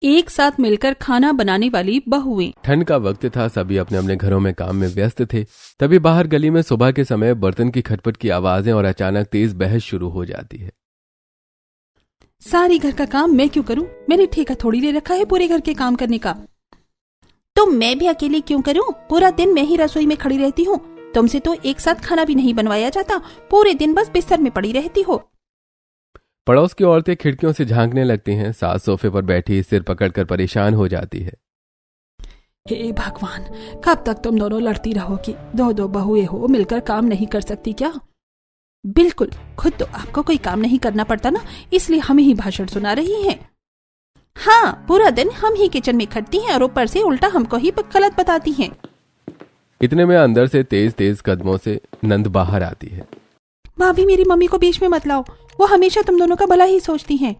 एक साथ मिलकर खाना बनाने वाली बहुएं। ठंड का वक्त था, सभी अपने अपने घरों में काम में व्यस्त थे। तभी बाहर गली में सुबह के समय बर्तन की खटपट की आवाजें और अचानक तेज बहस शुरू हो जाती है। सारी घर का काम मैं क्यों करूं? मैंने ठेका थोड़ी ले रखा है पूरे घर के काम करने का। तो मैं भी अकेले क्यों करूं? पूरा दिन मैं ही रसोई में खड़ी रहती हूँ। तुमसे तो एक साथ खाना भी नहीं बनवाया जाता, पूरे दिन बस बिस्तर में पड़ी रहती हो। पड़ोस की औरतें खिड़कियों से झांकने लगती हैं। सास सोफे पर बैठी सिर पकड़कर परेशान हो जाती है। हे भगवान, कब तक तुम दोनों लड़ती रहोगी? दो दो बहुएं हो, मिलकर काम नहीं कर सकती क्या? बिल्कुल, खुद तो आपको कोई काम नहीं करना पड़ता ना, इसलिए हम ही भाषण सुना रही हैं। हाँ, पूरा दिन हम ही किचन में खटती हैं और ऊपर से उल्टा हमको ही गलत बताती हैं। इतने में अंदर से तेज तेज कदमों से नंद बाहर आती है। भाभी, मेरी मम्मी को बीच में मत लाओ, वो हमेशा तुम दोनों का भला ही सोचती हैं।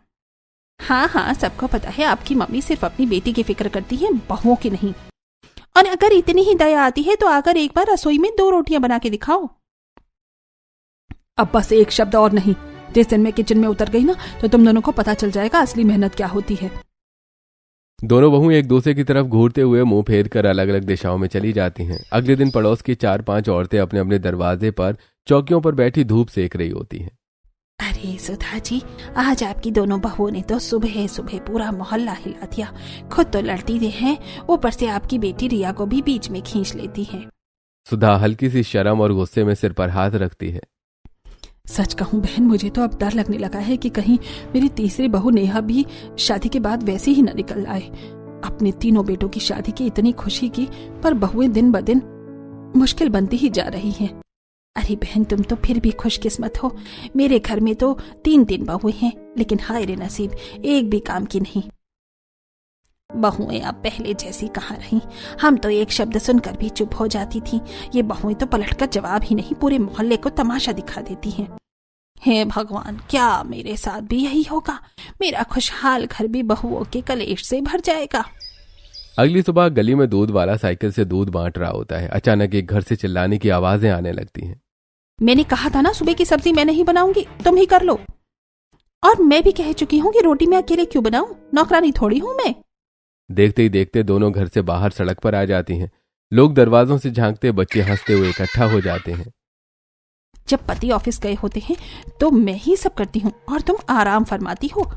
हाँ हाँ, सबको पता है आपकी मम्मी सिर्फ अपनी बेटी की फिक्र करती है, बहुओं की नहीं। और अगर इतनी ही दया आती है तो आकर एक बार रसोई में 2 रोटियां बना के दिखाओ। अब बस एक शब्द और नहीं। जिस दिन मैं किचन में उतर गई ना, तो तुम दोनों को पता चल जाएगा असली मेहनत क्या होती है। दोनों बहू एक दूसरे की तरफ घूरते हुए मुंह फेर कर अलग अलग दिशाओं में चली जाती हैं। अगले दिन पड़ोस की 4-5 औरतें अपने अपने दरवाजे पर चौकियों पर बैठी धूप सेक रही होती हैं। अरे सुधा जी, आज आपकी दोनों बहुओं ने तो सुबह सुबह पूरा मोहल्ला हिला दिया। खुद तो लड़ती हैं, ऊपर से आपकी बेटी रिया को भी बीच में खींच लेती है। सुधा हल्की सी शर्म और गुस्से में सिर पर हाथ रखती है। सच कहूं बहन, मुझे तो अब डर लगने लगा है कि कहीं मेरी तीसरी बहू नेहा भी शादी के बाद वैसी ही न निकल आए। अपने तीनों बेटों की शादी की इतनी खुशी की, पर बहुएं दिन ब दिन मुश्किल बनती ही जा रही हैं। अरे बहन, तुम तो फिर भी खुशकिस्मत हो। मेरे घर में तो 3 बहुएं हैं, लेकिन हाय रे नसीब, एक भी काम की नहीं। बहुएं अब पहले जैसी कहाँ रही। हम तो एक शब्द सुनकर भी चुप हो जाती थी। ये बहुएं तो पलटकर जवाब ही नहीं, पूरे मोहल्ले को तमाशा दिखा देती हैं। हे भगवान, क्या मेरे साथ भी यही होगा? मेरा खुशहाल घर भी बहुओं के कलेश से भर जाएगा। अगली सुबह गली में दूध वाला साइकिल से दूध बांट रहा होता है। अचानक एक घर से चिल्लाने की आवाजें आने लगती हैं। मैंने कहा था ना, सुबह की सब्जी मैं नहीं बनाऊंगी, तुम ही कर लो। और मैं भी कह चुकी हूँ कि रोटी मैं अकेले क्यों बनाऊं, नौकरानी थोड़ी हूँ मैं। देखते ही देखते दोनों घर से बाहर सड़क पर आ जाती हैं। लोग दरवाजों से झांकते, बच्चे हंसते हुए इकट्ठा हो जाते हैं। जब पति ऑफिस गए होते हैं तो मैं ही सब करती हूँ और तुम आराम फरमाती हो।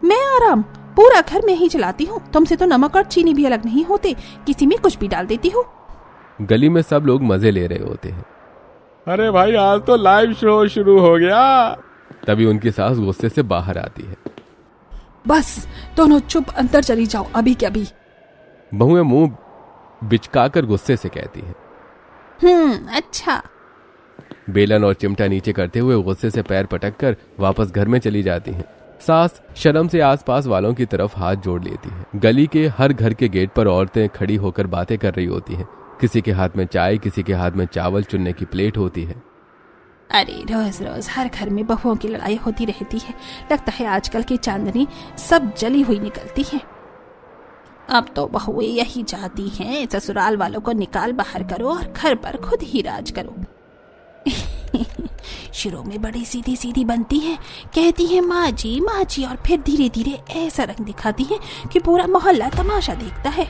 मैं आराम? पूरा घर मैं ही चलाती हूँ। तुमसे तो नमक और चीनी भी अलग नहीं होते, किसी में कुछ भी डाल देती हूँ। गली में सब लोग मजे ले रहे होते हैं। अरे भाई, आज तो लाइव शो शुरू हो गया। तभी उनकी सास गुस्से से बाहर आती है। बस दोनों चुप, अंदर चली जाओ अभी के अभी। बहुएं मुंह बिचकाकर गुस्से से कहती हैं। अच्छा। बेलन और चिमटा नीचे करते हुए गुस्से से पैर पटक कर वापस घर में चली जाती हैं। सास शर्म से आसपास वालों की तरफ हाथ जोड़ लेती है। गली के हर घर के गेट पर औरतें खड़ी होकर बातें कर रही होती हैं। किसी के हाथ में चाय, किसी के हाथ में चावल चुनने की प्लेट होती है। अरे रोज रोज हर घर में बहुओं की लड़ाई होती रहती है। लगता है आजकल की चांदनी सब जली हुई निकलती है। अब तो बहुएं यही चाहती हैं, ससुराल वालों को निकाल बाहर करो और घर पर खुद ही राज करो। शुरू में बड़ी सीधी सीधी बनती है, कहती है माँ जी, और फिर धीरे धीरे ऐसा रंग दिखाती है कि पूरा मोहल्ला तमाशा देखता है।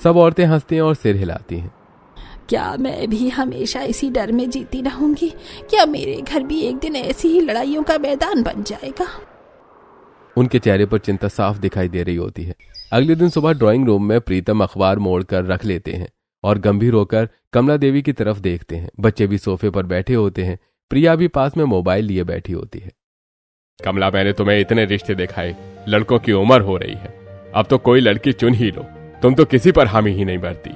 सब औरतें हंसती हैं और सिर हिलाती हैं। क्या मैं भी हमेशा इसी डर में जीती रहूंगी? क्या मेरे घर भी एक दिन ऐसी ही लड़ाइयों का मैदान बन जाएगा? उनके चेहरे पर चिंता साफ दिखाई दे रही होती है। अगले दिन सुबह ड्राइंग रूम में प्रीतम अखबार मोड़ कर रख लेते हैं और गंभीर होकर कमला देवी की तरफ देखते हैं। बच्चे भी सोफे पर बैठे होते हैं। प्रिया भी पास में मोबाइल लिए बैठी होती है। कमला, मैंने तुम्हें इतने रिश्ते दिखाए, लड़कों की उम्र हो रही है, अब तो कोई लड़की चुन ही लो। तुम तो किसी पर हामी ही नहीं भरती।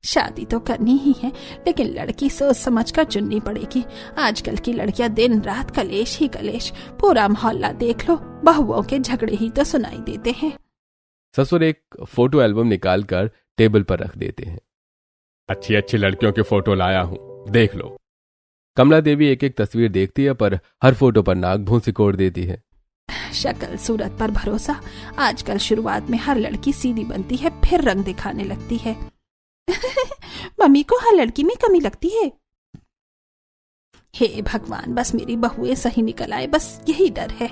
शादी तो करनी ही है, लेकिन लड़की सोच समझ कर चुननी पड़ेगी। आजकल की लड़कियां दिन रात कलेश ही कलेश। पूरा मोहल्ला देख लो, बहुओं के झगड़े ही तो सुनाई देते हैं। ससुर एक फोटो एल्बम निकाल कर टेबल पर रख देते हैं। अच्छी अच्छी लड़कियों की फोटो लाया हूँ, देख लो। कमला देवी एक एक तस्वीर देखती है, पर हर फोटो पर नाक भूं सिकोड़ देती है। शक्ल सूरत पर भरोसा। आजकल शुरुआत में हर लड़की सीधी बनती है, फिर रंग दिखाने लगती है। मम्मी को हर लड़की में कमी लगती है। हे भगवान, बस मेरी बहुएं सही निकल आए, बस यही डर है।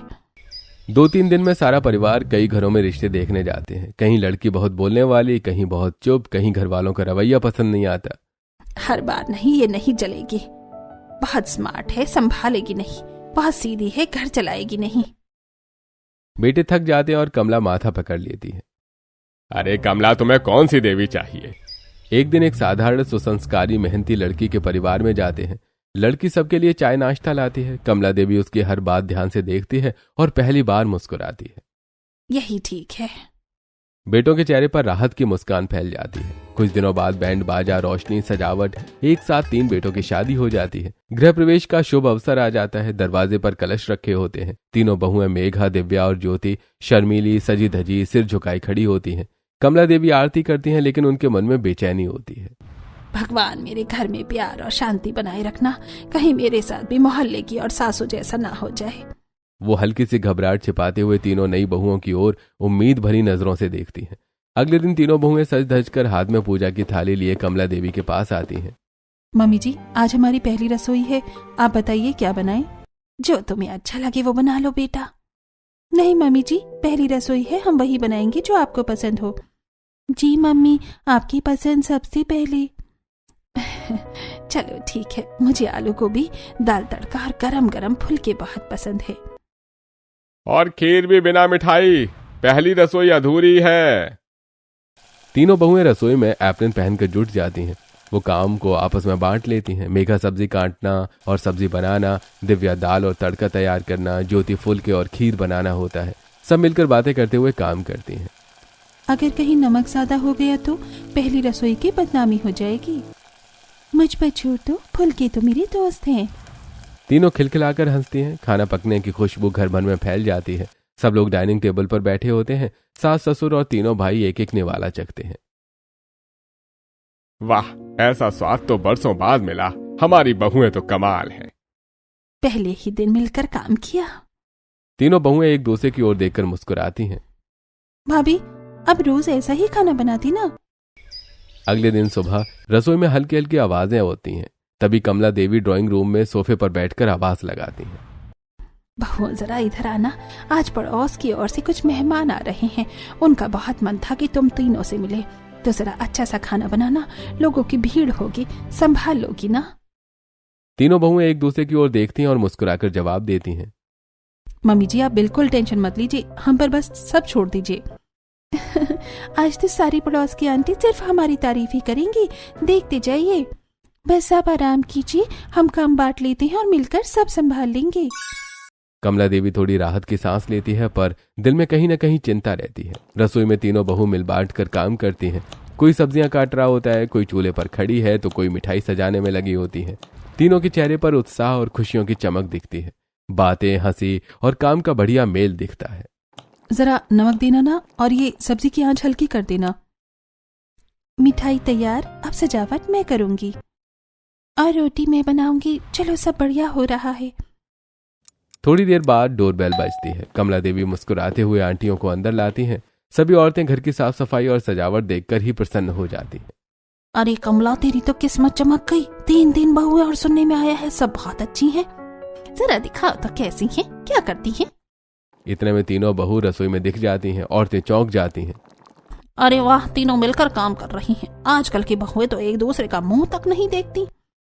2-3 दिन में सारा परिवार कई घरों में रिश्ते देखने जाते हैं। कहीं लड़की बहुत बोलने वाली, कहीं बहुत चुप, कहीं घर वालों का रवैया पसंद नहीं आता। हर बार नहीं, ये नहीं चलेगी। बहुत स्मार्ट है, संभालेगी नहीं। बहुत सीधी है, घर चलाएगी नहीं। बेटे थक जाते हैं और कमला माथा पकड़ लेती है। अरे कमला, तुम्हें कौन सी देवी चाहिए? एक दिन एक साधारण सुसंस्कारी मेहनती लड़की के परिवार में जाते हैं। लड़की सबके लिए चाय नाश्ता लाती है। कमला देवी उसकी हर बात ध्यान से देखती है और पहली बार मुस्कुराती है। यही ठीक है। बेटों के चेहरे पर राहत की मुस्कान फैल जाती है। कुछ दिनों बाद बैंड बाजा, रोशनी, सजावट, एक साथ 3 बेटों की शादी हो जाती है। गृह प्रवेश का शुभ अवसर आ जाता है। दरवाजे पर कलश रखे होते हैं। तीनों बहुएं मेघा, दिव्या और ज्योति शर्मीली, सजी धजी, सिर झुकाई खड़ी होती हैं। कमला देवी आरती करती हैं, लेकिन उनके मन में बेचैनी होती है। भगवान, मेरे घर में प्यार और शांति बनाए रखना। कहीं मेरे साथ भी मोहल्ले की और सासू जैसा ना हो जाए। वो हल्की सी घबराहट छिपाते हुए तीनों नई बहुओं की ओर उम्मीद भरी नजरों से देखती हैं। अगले दिन तीनों बहुएं सज धज कर हाथ में पूजा की थाली लिए कमला देवी के पास आती हैं। मम्मी जी, आज हमारी पहली रसोई है। आप बताइए क्या बनाएं? जो तुम्हें अच्छा लगे वो बना लो बेटा। नहीं मम्मी जी, पहली रसोई है, हम वही बनाएंगे जो आपको पसंद हो। जी मम्मी, आपकी पसंद सबसे पहले। चलो ठीक है, मुझे आलू गोभी, दाल तड़का और गरम गरम फुलके बहुत पसंद है। और खीर भी बिना मिठाई। पहली रसोई अधूरी है। तीनों बहुएं रसोई में एप्रन पहनकर जुट जाती हैं। वो काम को आपस में बांट लेती हैं। मेघा सब्जी काटना और सब्जी बनाना, दिव्या दाल और तड़का तैयार करना, ज्योति फुलके और खीर बनाना होता है। सब मिलकर बातें करते हुए काम करती हैं। अगर कहीं नमक ज्यादा हो गया तो पहली रसोई की बदनामी हो जाएगी। मुझ पर छोड़ दो, फुलके तो मेरे दोस्त हैं। तीनों खिलखिलाकर हंसती हैं। खाना पकने की खुशबू घर भर में फैल जाती है। सब लोग डाइनिंग टेबल पर बैठे होते हैं। सास ससुर और तीनों भाई एक एक निवाला चखते हैं। वाह, ऐसा स्वाद तो बरसों बाद मिला। हमारी बहुएं तो कमाल हैं। पहले ही दिन मिलकर काम किया। तीनों बहुएं एक दूसरे की ओर देखकर मुस्कुराती हैं। भाभी, अब रोज ऐसा ही खाना बनाती ना। अगले दिन सुबह रसोई में हल्की हल्की आवाजें होती हैं। तभी कमला देवी ड्राइंग रूम में सोफे पर बैठकर आवाज लगाती हैं। बहू जरा इधर आना, आज पड़ोस की ओर से कुछ मेहमान आ रहे हैं। उनका बहुत मन था कि तुम तीनों से मिले, तो जरा अच्छा सा खाना बनाना। लोगों की भीड़ होगी, संभाल लोगी ना। तीनों बहुएं एक दूसरे की ओर देखती हैं और मुस्कुराकर जवाब देती हैं। मम्मी जी, आप बिल्कुल टेंशन मत लीजिए, हम पर बस सब छोड़ दीजिए। आज तो सारी पड़ोस की आंटी सिर्फ हमारी तारीफ ही करेंगी, देखते जाइए। बस आप आराम कीजिए, हम काम बांट लेते हैं और मिलकर सब संभाल लेंगे। कमला देवी थोड़ी राहत की सांस लेती है, पर दिल में कहीं न कहीं चिंता रहती है। रसोई में तीनों बहू मिल बांट कर काम करती हैं। कोई सब्जियां काट रहा होता है, कोई चूल्हे पर खड़ी है, तो कोई मिठाई सजाने में लगी होती है। तीनों के चेहरे पर उत्साह और खुशियों की चमक दिखती है। बातें, हंसी और काम का बढ़िया मेल दिखता है। जरा नमक देना ना, और ये सब्जी की आंच हल्की कर देना। मिठाई तैयार, अब सजावट मैं करूंगी और रोटी मैं बनाऊंगी। चलो, सब बढ़िया हो रहा है। थोड़ी देर बाद डोरबेल बजती है। कमला देवी मुस्कुराते हुए आंटियों को अंदर लाती हैं। सभी औरतें घर की साफ सफाई और सजावट देखकर ही प्रसन्न हो जाती हैं। अरे कमला, तेरी तो किस्मत चमक गई। 3 दिन बहू है और सुनने में आया है सब बहुत अच्छी हैं। जरा दिखाओ तो कैसी हैं, क्या करती हैं? इतने में तीनों बहू रसोई में दिख जाती हैं। औरतें चौंक जाती हैं। अरे वाह, तीनों मिलकर काम कर रही हैं। आजकल की बहुएं तो एक दूसरे का मुंह तक नहीं देखती।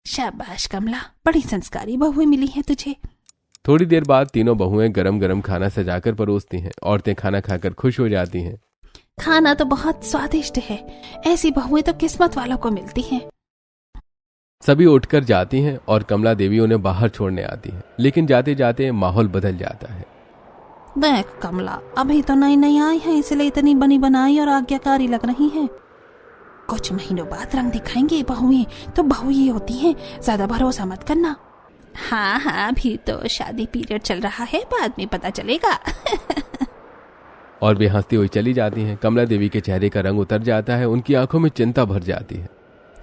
शाबाश कमला, बड़ी संस्कारी बहुएं मिली हैं तुझे। थोड़ी देर बाद तीनों बहुएं गरम गरम खाना सजाकर परोसती हैं। औरतें खाना खाकर खुश हो जाती हैं। खाना तो बहुत स्वादिष्ट है। ऐसी बहुएं तो किस्मत वालों को मिलती हैं। सभी उठकर जाती हैं और कमला देवी उन्हें बाहर छोड़ने आती है, लेकिन जाते जाते माहौल बदल जाता है। देख कमला, अभी तो नई नई आई है, इसलिए इतनी बनी बनाई और आज्ञाकारी लग रही है। कुछ महीनों बाद रंग दिखाएंगे। बहुएं तो बहु ही होती हैं, ज्यादा भरोसा मत करना। हाँ हाँ, अभी तो शादी पीरियड चल रहा है, बाद में पता चलेगा। और वे हंसती हुई चली जाती हैं। कमला देवी के चेहरे का रंग उतर जाता है। उनकी आंखों में चिंता भर जाती है।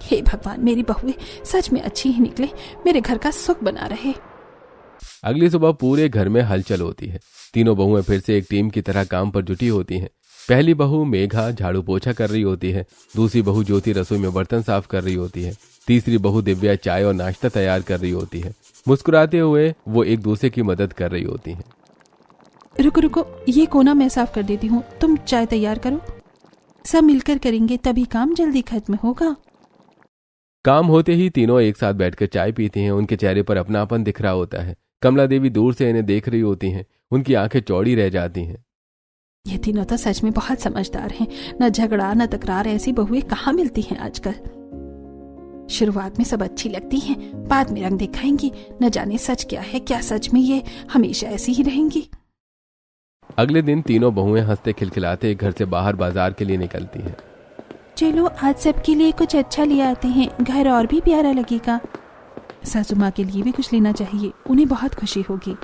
हे भगवान, मेरी बहुएं सच में अच्छी ही निकले, मेरे घर का सुख बना रहे। अगली सुबह पूरे घर में हलचल होती है। तीनों बहुएं फिर से एक टीम की तरह काम पर जुटी होती हैं। पहली बहू मेघा झाड़ू पोछा कर रही होती है। दूसरी बहू ज्योति रसोई में बर्तन साफ कर रही होती है। तीसरी बहू दिव्या चाय और नाश्ता तैयार कर रही होती है। मुस्कुराते हुए वो एक दूसरे की मदद कर रही होती हैं। रुको रुको, ये कोना मैं साफ कर देती हूँ, तुम चाय तैयार करो। सब मिलकर करेंगे तभी काम जल्दी खत्म होगा। काम होते ही तीनों एक साथ बैठकर चाय पीती हैं। उनके चेहरे पर अपनापन दिख रहा होता है। कमला देवी दूर से इन्हें देख रही होती हैं। उनकी आंखें चौड़ी रह जाती हैं। ये तीनों तो सच में बहुत समझदार हैं। न झगड़ा न तकरार, ऐसी बहुएं कहाँ मिलती हैं आजकल। शुरुआत में सब अच्छी लगती हैं, बाद में रंग दिखाएंगी। न जाने सच क्या है, क्या सच में ये हमेशा ऐसी ही रहेंगी। अगले दिन तीनों बहुएं हंसते खिलखिलाते घर से बाहर बाजार के लिए निकलती हैं। चलो आज सबके लिए कुछ अच्छा ले आते हैं, घर और भी प्यारा लगेगा। सासू माँ के लिए भी कुछ लेना चाहिए, उन्हें बहुत खुशी होगी।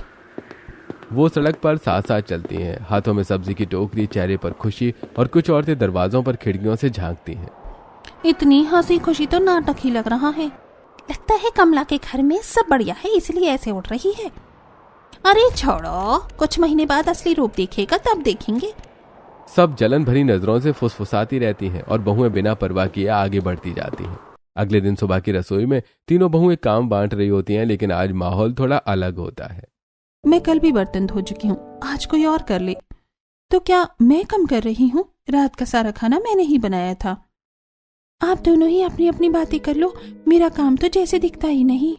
वो सड़क पर साथ साथ चलती हैं, हाथों में सब्जी की टोकरी, चेहरे पर खुशी, और कुछ औरतें दरवाजों पर खिड़कियों से झांकती हैं। इतनी हंसी खुशी तो नाटक ही लग रहा है। लगता है कमला के घर में सब बढ़िया है, इसलिए ऐसे उठ रही है। अरे छोड़ो, कुछ महीने बाद असली रूप देखेगा तब देखेंगे। सब जलन भरी नजरों से फुसफुसाती रहती हैं और बहुएं बिना परवाह किए आगे बढ़ती जाती हैं। अगले दिन सुबह की रसोई में तीनों बहुएं काम बांट रही होती हैं, लेकिन आज माहौल थोड़ा अलग होता है। मैं कल भी बर्तन धो चुकी हूँ, आज कोई और कर ले। तो क्या मैं कम कर रही हूँ? रात का सारा खाना मैंने ही बनाया था। आप दोनों ही अपनी अपनी बातें कर लो, मेरा काम तो जैसे दिखता ही नहीं।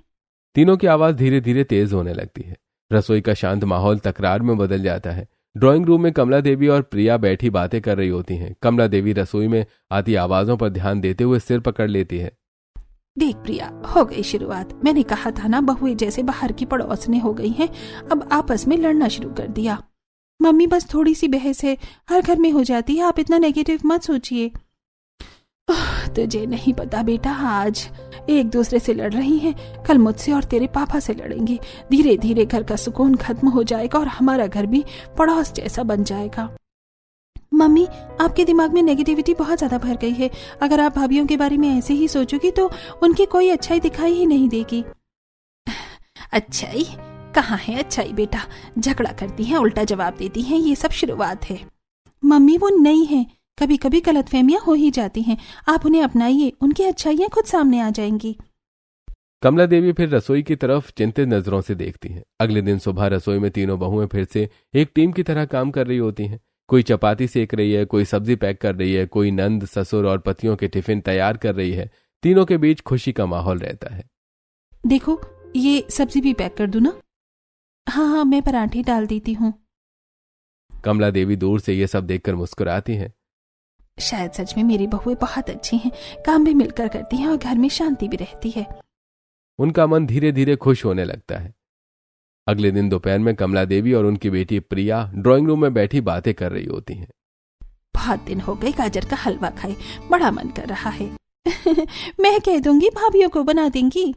तीनों की आवाज धीरे धीरे तेज होने लगती है। रसोई का शांत माहौल तकरार में बदल जाता है। ड्राइंग रूम में कमला देवी और प्रिया बैठी बातें कर रही होती हैं। कमला देवी रसोई में आती आवाजों पर ध्यान देते हुए सिर पकड़ लेती है। देख प्रिया, हो गई शुरुआत। मैंने कहा था ना, बहुएं जैसे बाहर की पड़ोसने हो गई हैं, अब आपस में लड़ना शुरू कर दिया। मम्मी बस थोड़ी सी बहस है, हर घर में हो जाती है, आप इतना नेगेटिव मत सोचिए। तुझे नहीं पता बेटा, आज एक दूसरे से लड़ रही हैं, कल मुझसे और तेरे पापा से लड़ेंगे। धीरे धीरे घर का सुकून खत्म हो जाएगा और हमारा घर भी पड़ोस जैसा बन जाएगा। मम्मी, आपके दिमाग में नेगेटिविटी बहुत ज्यादा भर गई है। अगर आप भाभीियों के बारे में ऐसे ही सोचोगी तो उनकी कोई अच्छाई दिखाई ही नहीं देगी। अच्छाई कहाँ है अच्छाई बेटा, झगड़ा करती हैं, उल्टा जवाब देती हैं, ये सब शुरुआत है। मम्मी वो नहीं है, कभी कभी गलतफहमियां हो ही जाती हैं, आप उन्हें अपनाइए, उनकी अच्छाइयां खुद सामने आ जाएंगी। कमला देवी फिर रसोई की तरफ चिंतित नजरों से देखती हैं। अगले दिन सुबह रसोई में तीनों बहुएं फिर से एक टीम की तरह काम कर रही होती हैं। कोई चपाती सेक रही है, कोई सब्जी पैक कर रही है, कोई नंद, ससुर और पतियों के टिफिन तैयार कर रही है। तीनों के बीच खुशी का माहौल रहता है। देखो, ये सब्जी भी पैक कर दूं ना? हाँ, मैं पराठे डाल देती हूँ। कमला देवी दूर से ये सब देखकर मुस्कुराती हैं। शायद सच में मेरी बहुएं बहुत अच्छी हैं, काम भी मिलकर करती हैं और घर में शांति भी रहती है। उनका मन धीरे धीरे खुश होने लगता है। अगले दिन दोपहर में कमला देवी और उनकी बेटी प्रिया ड्राइंग रूम में बैठी बातें कर रही होती हैं। बहुत दिन हो गए गाजर का हलवा खाए, बड़ा मन कर रहा है। मैं कह दूंगी भाभीियों को बना देंगी।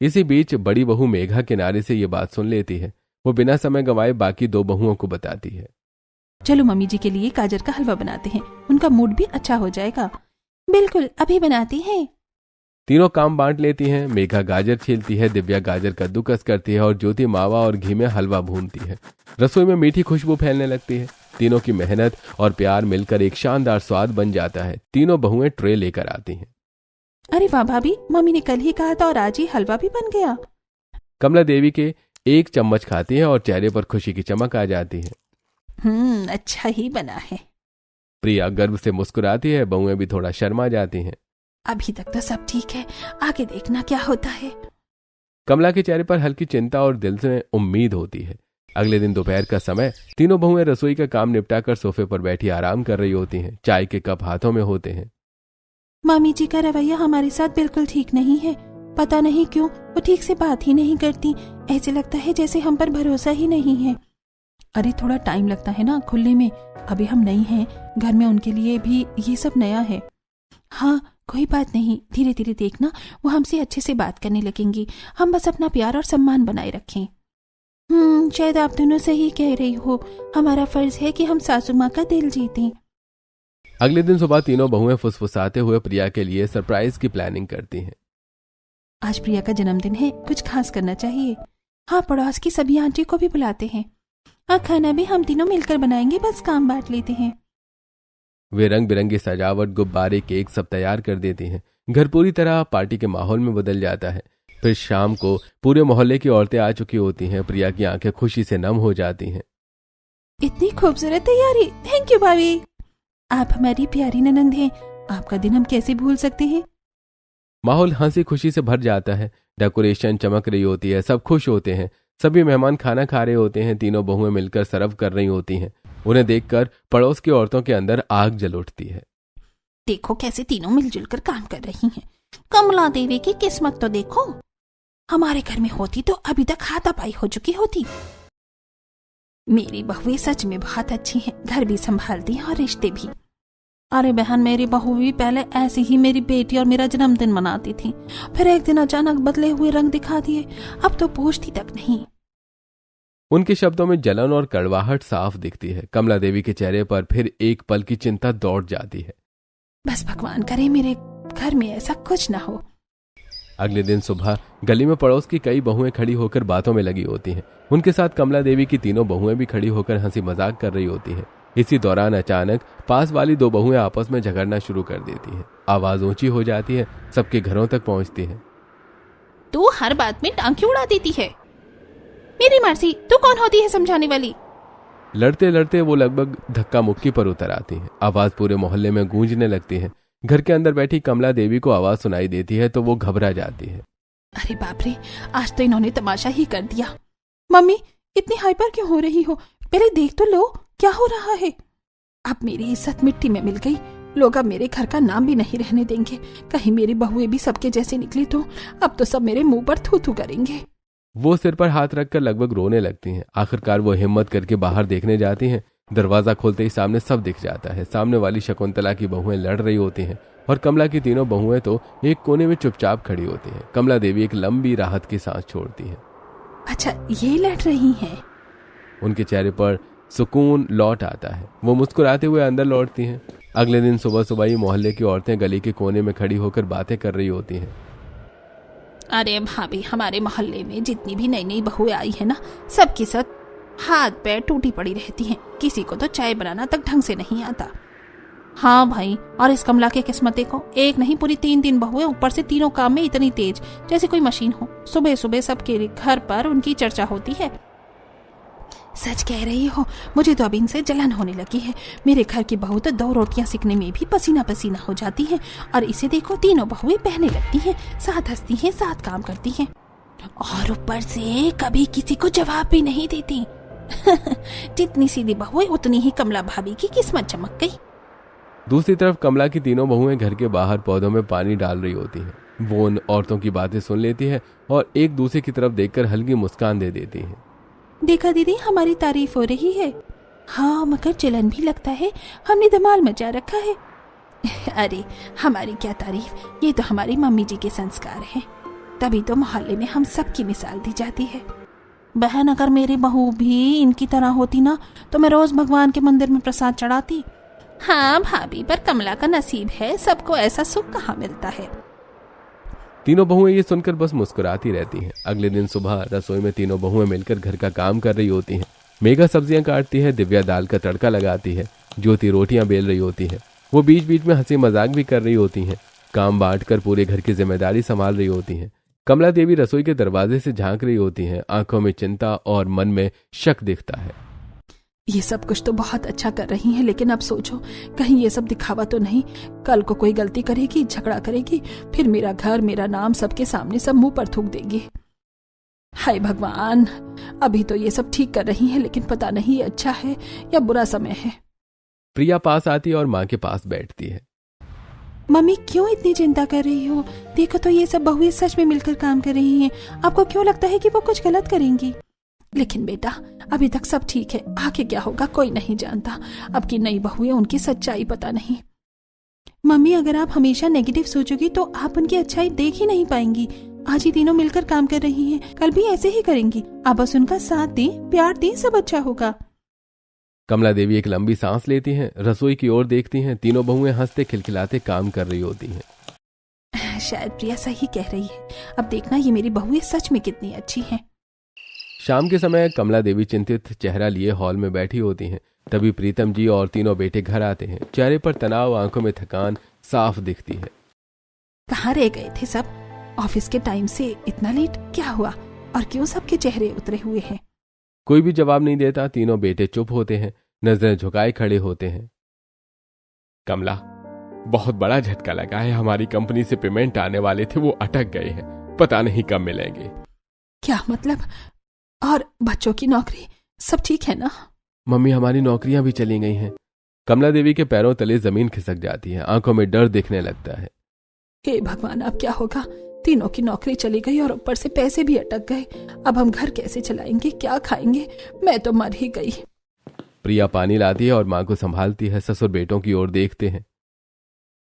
इसी बीच बड़ी बहू मेघा किनारे से ये बात सुन लेती है। वो बिना समय गंवाए बाकी दो बहुओं को बताती है। चलो मम्मी जी के लिए गाजर का हलवा बनाते हैं, उनका मूड भी अच्छा हो जाएगा। बिल्कुल, अभी बनाती हैं। तीनों काम बांट लेती हैं। मेघा गाजर छीलती है, दिव्या गाजर कद्दूकस करती है और ज्योति मावा और घी में हलवा भूनती है। रसोई में मीठी खुशबू फैलने लगती है। तीनों की मेहनत और प्यार मिलकर एक शानदार स्वाद बन जाता है। तीनों बहुएं ट्रे लेकर आती हैं। अरे वाह भाभी, मम्मी ने कल ही कहा था और आज ही हलवा भी बन गया। कमला देवी के एक चम्मच खाती है और चेहरे पर खुशी की चमक आ जाती है। अच्छा ही बना है। प्रिया गर्व से मुस्कुराती है। बहुएं भी थोड़ा शर्मा जाती हैं। अभी तक तो सब ठीक है, आगे देखना क्या होता है। कमला के चेहरे पर हल्की चिंता और दिल से उम्मीद होती है। अगले दिन दोपहर का समय, तीनों बहुएं रसोई का काम निपटाकर सोफे पर बैठी आराम कर रही होती हैं। चाय के कप हाथों में होते हैं। मामी जी का रवैया हमारे साथ बिल्कुल ठीक नहीं है। पता नहीं क्यों वो ठीक से बात ही नहीं करती। ऐसे लगता है जैसे हम पर भरोसा ही नहीं है। अरे थोड़ा टाइम लगता है ना खुलने में, अभी हम नहीं हैं घर में, उनके लिए भी ये सब नया है। हाँ, कोई बात नहीं, धीरे धीरे देखना वो हमसे अच्छे से बात करने लगेंगी। हम बस अपना प्यार और सम्मान बनाए रखें। शायद आप दोनों सही कह रही हो, हमारा फर्ज है कि हम सासू माँ का दिल जीतें। अगले दिन सुबह तीनों बहुएं फुसफुसाते हुए प्रिया के लिए सरप्राइज की प्लानिंग करती हैं। आज प्रिया का जन्मदिन है, कुछ खास करना चाहिए। हाँ, पड़ोस की सभी आंटी को भी बुलाते हैं और खाना भी हम तीनों मिलकर बनाएंगे, बस काम बांट लेते हैं। वे रंग बिरंगी सजावट, गुब्बारे, केक सब तैयार कर देती हैं। घर पूरी तरह पार्टी के माहौल में बदल जाता है। फिर शाम को पूरे मोहल्ले की औरतें आ चुकी होती हैं। प्रिया की आंखें खुशी से नम हो जाती हैं। इतनी खूबसूरत तैयारी, थैंक यू भाभी। आप हमारी प्यारी ननंद हैं, आपका दिन हम कैसे भूल सकते हैं। माहौल हंसी खुशी से भर जाता है। डेकोरेशन चमक रही होती है, सब खुश होते हैं। सभी मेहमान खाना खा रहे होते हैं। तीनों बहुएं मिलकर सर्व कर रही होती हैं। उन्हें देखकर पड़ोस की औरतों के अंदर आग जल उठती है। देखो कैसे तीनों मिलजुल कर काम कर रही हैं। कमला देवी की किस्मत तो देखो, हमारे घर में होती तो अभी तक हाथापाई हो चुकी होती। मेरी बहुएं सच में बहुत अच्छी हैं, घर भी संभालती हैं और रिश्ते भी। अरे बहन, मेरी बहू भी पहले ऐसी ही मेरी बेटी और मेरा जन्मदिन मनाती थी, फिर एक दिन अचानक बदले हुए रंग दिखा दिए, अब तो पूछती तक नहीं। उनके शब्दों में जलन और कड़वाहट साफ दिखती है। कमला देवी के चेहरे पर फिर एक पल की चिंता दौड़ जाती है। बस भगवान करे मेरे घर में ऐसा कुछ ना हो। अगले दिन सुबह गली में पड़ोस की कई बहुएं खड़ी होकर बातों में लगी होती हैं। उनके साथ कमला देवी की तीनों बहुएं भी खड़ी होकर हंसी मजाक कर रही होती हैं। इसी दौरान अचानक पास वाली दो बहुएं आपस में झगड़ना शुरू कर देती हैं। आवाज ऊंची हो जाती है, सबके घरों तक पहुंचती है। तू हर बात में टांग क्यों उड़ा देती है? मेरी मर्जी, तू कौन होती है समझाने वाली? लड़ते लड़ते वो लगभग धक्का मुक्की पर उतर आती हैं। आवाज पूरे मोहल्ले में गूंजने लगती है। घर के अंदर बैठी कमला देवी को आवाज सुनाई देती है तो वो घबरा जाती है। अरे बाप रे, आज तो इन्होंने तमाशा ही कर दिया। मम्मी, इतनी हाइपर क्यों हो रही हो? पहले देख तो लो क्या हो रहा है। अब मेरी इज्जत मिट्टी में मिल गई। लोग अब मेरे घर का नाम भी नहीं रहने देंगे। कहीं मेरी बहुएं भी सबके जैसे निकली तो अब तो सब मेरे मुंह पर थू थू करेंगे। वो सिर पर हाथ रखकर लगभग रोने लगती हैं। आखिरकार वो हिम्मत करके बाहर देखने जाती हैं। दरवाजा खोलते ही सामने सब दिख जाता है। सामने वाली शकुंतला की बहुएं लड़ रही होती हैं और कमला की तीनों बहुएं तो एक कोने में चुपचाप खड़ी होती हैं। कमला देवी एक लंबी राहत की सांस छोड़ती है। अच्छा, ये लड़ रही हैं। उनके चेहरे पर सुकून लौट आता है। वो मुस्कुराते हुए अंदर लौटती हैं। अगले दिन सुबह सुबह ही मोहल्ले की औरतें गली के कोने में खड़ी होकर बातें कर रही होती हैं। अरे भाभी, हमारे मोहल्ले में जितनी भी नई नई बहुएं आई है ना, सबकी सब हाथ पैर टूटी पड़ी रहती हैं। किसी को तो चाय बनाना तक ढंग से नहीं आता। हाँ भाई, और इस कमला की किस्मत देखो, एक नहीं पूरी 3 बहुएं, ऊपर से तीनों काम में इतनी तेज जैसे कोई मशीन हो। सुबह सुबह सबके घर पर उनकी चर्चा होती है। सच कह रही हो, मुझे तो अब इनसे जलन होने लगी है। मेरे घर की बहू तो 2 रोटियां सेकने में भी पसीना पसीना हो जाती है, और इसे देखो तीनों बहुएं बहने लगती हैं, साथ हंसती हैं, साथ काम करती हैं, और ऊपर से कभी किसी को जवाब भी नहीं देती। जितनी सीधी बहुएं उतनी ही कमला भाभी की किस्मत चमक गई। दूसरी तरफ कमला की तीनों बहुएं घर के बाहर पौधों में पानी डाल रही होती हैं। वो उन औरतों की बातें सुन लेती है और एक दूसरे की तरफ देखकर हल्की मुस्कान दे देती हैं। देखा दीदी, हमारी तारीफ हो रही है। हाँ, मगर जलन भी लगता है, हमने धमाल मचा रखा है। अरे हमारी क्या तारीफ, ये तो हमारी मम्मी जी के संस्कार हैं। तभी तो मोहल्ले में हम सबकी मिसाल दी जाती है। बहन, अगर मेरी बहू भी इनकी तरह होती ना, तो मैं रोज भगवान के मंदिर में प्रसाद चढ़ाती। हाँ भाभी, पर कमला का नसीब है, सबको ऐसा सुख कहाँ मिलता है। तीनों बहुएं ये सुनकर बस मुस्कुराती रहती हैं। अगले दिन सुबह रसोई में तीनों बहुएं मिलकर घर का काम कर रही होती हैं। मेघा सब्जियां काटती है, दिव्या दाल का तड़का लगाती है, ज्योति रोटियां बेल रही होती है। वो बीच बीच में हंसी मजाक भी कर रही होती हैं। काम बांटकर पूरे घर की जिम्मेदारी संभाल रही होती हैं। कमला देवी रसोई के दरवाजे से झांक रही होती हैं। आंखों में चिंता और मन में शक दिखता है। ये सब कुछ तो बहुत अच्छा कर रही हैं, लेकिन अब सोचो कहीं ये सब दिखावा तो नहीं। कल को कोई गलती करेगी, झगड़ा करेगी, फिर मेरा घर, मेरा नाम सबके सामने सब मुंह पर थूक देगी। हाय भगवान, अभी तो ये सब ठीक कर रही हैं, लेकिन पता नहीं ये अच्छा है या बुरा समय है। प्रिया पास आती है और माँ के पास बैठती है। मम्मी, क्यों इतनी चिंता कर रही हो? देखो तो ये सब बहुएं सच में मिलकर काम कर रही हैं। आपको क्यों लगता है कि वो कुछ गलत करेंगी? लेकिन बेटा, अभी तक सब ठीक है, आगे क्या होगा कोई नहीं जानता। अब की नई बहुएं, उनकी सच्चाई पता नहीं। मम्मी, अगर आप हमेशा नेगेटिव सोचोगी तो आप उनकी अच्छाई देख ही नहीं पाएंगी। आज ही तीनों मिलकर काम कर रही हैं, कल भी ऐसे ही करेंगी। आप बस उनका साथ दें, प्यार दें, सब अच्छा होगा। कमला देवी एक लंबी सांस लेती हैं, रसोई की ओर देखती हैं। तीनों बहुएं हंसते खिलखिलाते काम कर रही होती हैं। शायद प्रिया सही कह रही है। अब देखना ये मेरी बहुएं सच में कितनी अच्छी हैं। शाम के समय कमला देवी चिंतित चेहरा लिए हॉल में बैठी होती हैं। तभी प्रीतम जी और तीनों बेटे घर आते हैं। चेहरे पर तनाव, आंखों में थकान साफ दिखती है। कहाँ रह गए थे सब? ऑफिस के टाइम से इतना लेट क्या हुआ, और क्यों सबके चेहरे उतरे हुए हैं? कोई भी जवाब नहीं देता। तीनों बेटे चुप होते हैं, नजरें झुकाए खड़े होते हैं। कमला, बहुत बड़ा झटका लगा है। हमारी कंपनी से पेमेंट आने वाले थे, वो अटक गए हैं, पता नहीं कब मिलेंगे। क्या मतलब? और बच्चों की नौकरी सब ठीक है ना? मम्मी, हमारी नौकरियां भी चली गई हैं। कमला देवी के पैरों तले जमीन खिसक जाती है, आंखों में डर दिखने लगता है। हे भगवान, अब क्या होगा? तीनों की नौकरी चली गई और ऊपर से पैसे भी अटक गए। अब हम घर कैसे चलाएंगे, क्या खाएंगे? मैं तो मर ही गई। प्रिया पानी लाती है और माँ को संभालती है। ससुर बेटों की ओर देखते हैं।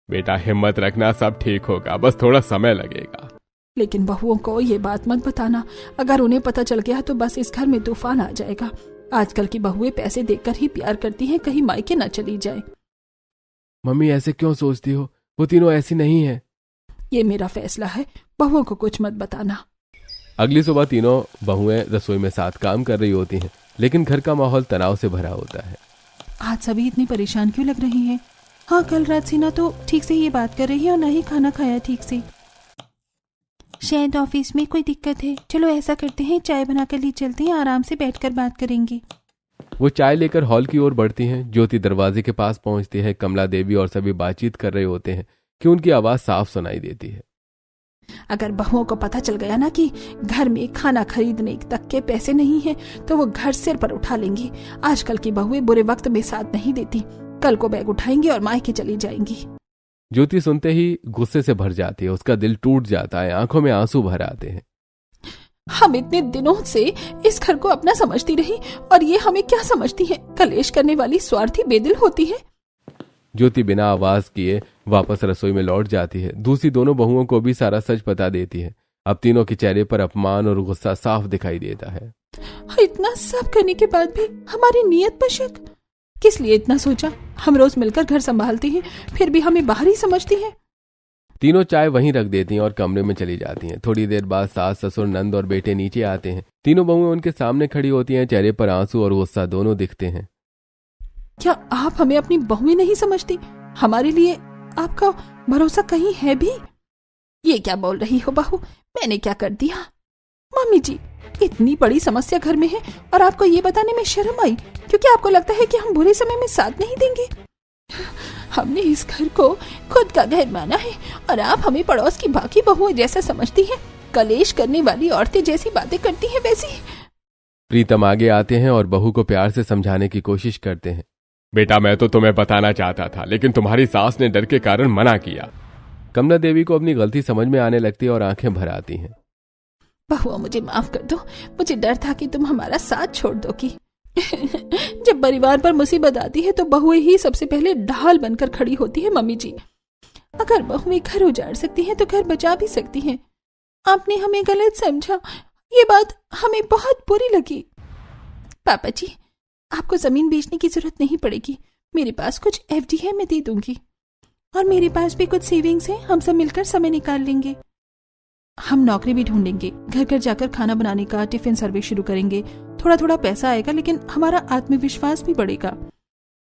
बेटा, हिम्मत रखना, सब ठीक होगा, बस थोड़ा समय लगेगा। लेकिन बहुओं को ये बात मत बताना। अगर उन्हें पता चल गया तो बस इस घर में तूफान आ जाएगा। आजकल की बहुएं पैसे देकर ही प्यार करती हैं, कहीं मायके न चली जाए। मम्मी, ऐसे क्यों सोचती हो? वो तीनों ऐसी नहीं है। ये मेरा फैसला है, बहुओं को कुछ मत बताना। अगली सुबह तीनों बहुएं रसोई में साथ काम कर रही होती हैं, लेकिन घर का माहौल तनाव से भरा होता है। आज सभी इतनी परेशान क्यों लग रही हैं? हाँ, कल रात से ना तो ठीक से ये बात कर रही है और ना ही खाना खाया ठीक से। शायद ऑफिस में कोई दिक्कत है। चलो ऐसा करते हैं, चाय बनाकर ले चलते हैं, आराम से बैठकर बात करेंगे। वो चाय लेकर हॉल की ओर बढ़ती हैं। ज्योति दरवाजे के पास पहुंचती है। कमला देवी और सभी बातचीत कर रहे होते हैं कि उनकी आवाज साफ सुनाई देती है। अगर बहुओं को पता चल गया ना कि घर में खाना खरीदने तक के पैसे नहीं हैं, तो वो घर सिर पर उठा लेंगी। आजकल की बहुएं बुरे वक्त में साथ नहीं देती। कल को बैग उठाएंगी और मायके चली जाएंगी। ज्योति सुनते ही गुस्से से भर जाती है। उसका दिल टूट जाता है, आंखों में आंसू भर आते हैं। हम इतने दिनों से इस घर को अपना समझती रही और ये हमें क्या समझती है? कलेश करने वाली स्वार्थी बेदिल होती है। ज्योति बिना आवाज किए वापस रसोई में लौट जाती है। दूसरी दोनों बहुओं को भी सारा सच बता देती है। अब तीनों के चेहरे पर अपमान और गुस्सा साफ दिखाई देता है। इतना सब करने के बाद भी हमारी नीयत पर शक? किस लिए इतना सोचा? हम रोज मिलकर घर संभालते हैं, फिर भी हमें बाहर ही समझती है। तीनों चाय वहीं रख देती हैं और कमरे में चली जाती हैं। थोड़ी देर बाद सास, ससुर, नंद और बेटे नीचे आते हैं। तीनों बहुएं उनके सामने खड़ी होती हैं। चेहरे पर आंसू और गुस्सा दोनों दिखते हैं। क्या आप हमें अपनी बहुएं नहीं समझती? हमारे लिए आपका भरोसा कहीं है भी? ये क्या बोल रही हो बहू? मैंने क्या कर दिया? मम्मी जी, इतनी बड़ी समस्या घर में है और आपको ये बताने में शर्म आई क्योंकि आपको लगता है कि हम बुरे समय में साथ नहीं देंगे। हमने इस घर को खुद का घर माना है और आप हमें पड़ोस की बाकी बहुएं जैसा समझती हैं। कलेश करने वाली औरतें जैसी बातें करती हैं वैसी। प्रीतम आगे आते हैं और बहू को प्यार से समझाने की कोशिश करते हैं। बेटा, मैं तो तुम्हें बताना चाहता था, लेकिन तुम्हारी सास ने डर के कारण मना किया। कमला देवी को अपनी गलती समझ में आने लगती है और आंखें भर आती हैं। बहुआ, मुझे माफ कर दो। मुझे डर था कि तुम हमारा साथ छोड़ दोगी। जब परिवार पर मुसीबत आती है तो बहुएं ही सबसे पहले ढाल बनकर खड़ी होती है। मम्मी जी, अगर बहुएं घर उजाड़ सकती हैं तो घर बचा भी सकती हैं। आपने हमें गलत समझा, ये बात हमें बहुत बुरी लगी। पापा जी, आपको जमीन बेचने की जरूरत नहीं पड़ेगी। मेरे पास कुछ एफडी है, मैं दे दूंगी। और मेरे पास भी कुछ सेविंग्स है, हम सब मिलकर समय निकाल लेंगे। हम नौकरी भी ढूंढेंगे, घर घर जाकर खाना बनाने का टिफिन सर्विस शुरू करेंगे। थोड़ा थोड़ा पैसा आएगा, लेकिन हमारा आत्मविश्वास भी बढ़ेगा।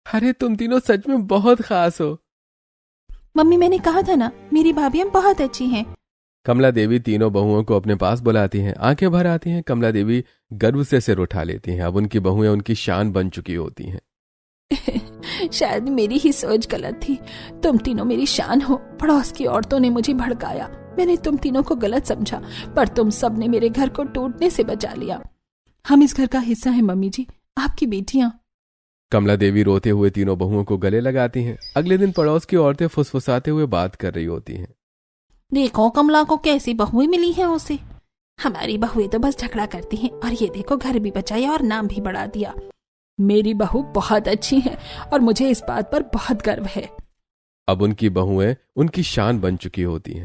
अरे तुम तीनों सच में बहुत खास हो। मम्मी, मैंने कहा था ना, मेरी भाभियां बहुत अच्छी हैं। कमला देवी तीनों बहुओं को अपने पास बुलाती हैं। आंखें भर आती हैं। कमला देवी गर्व से सिर उठा लेती हैं। अब उनकी बहुएं उनकी शान बन चुकी होती हैं। शायद मेरी ही सोच गलत थी। तुम तीनों मेरी शान हो। पड़ोस की औरतों ने मुझे भड़काया, मैंने तुम तीनों को गलत समझा, पर तुम सब ने मेरे घर को टूटने से बचा लिया। हम इस घर का हिस्सा हैं मम्मी जी, आपकी बेटियां। कमला देवी रोते हुए तीनों बहुओं को गले लगाती हैं। अगले दिन पड़ोस की औरतें फुसफुसाते हुए बात कर रही होती हैं। देखो कमला को कैसी बहुएं मिली हैं उसे। हमारी बहुएं तो बस झगड़ा करती हैं और ये देखो घर भी बचाया और नाम भी बढ़ा दिया। मेरी बहू बहुत अच्छी है और मुझे इस बात पर बहुत गर्व है। अब उनकी बहुएं उनकी शान बन चुकी होती हैं।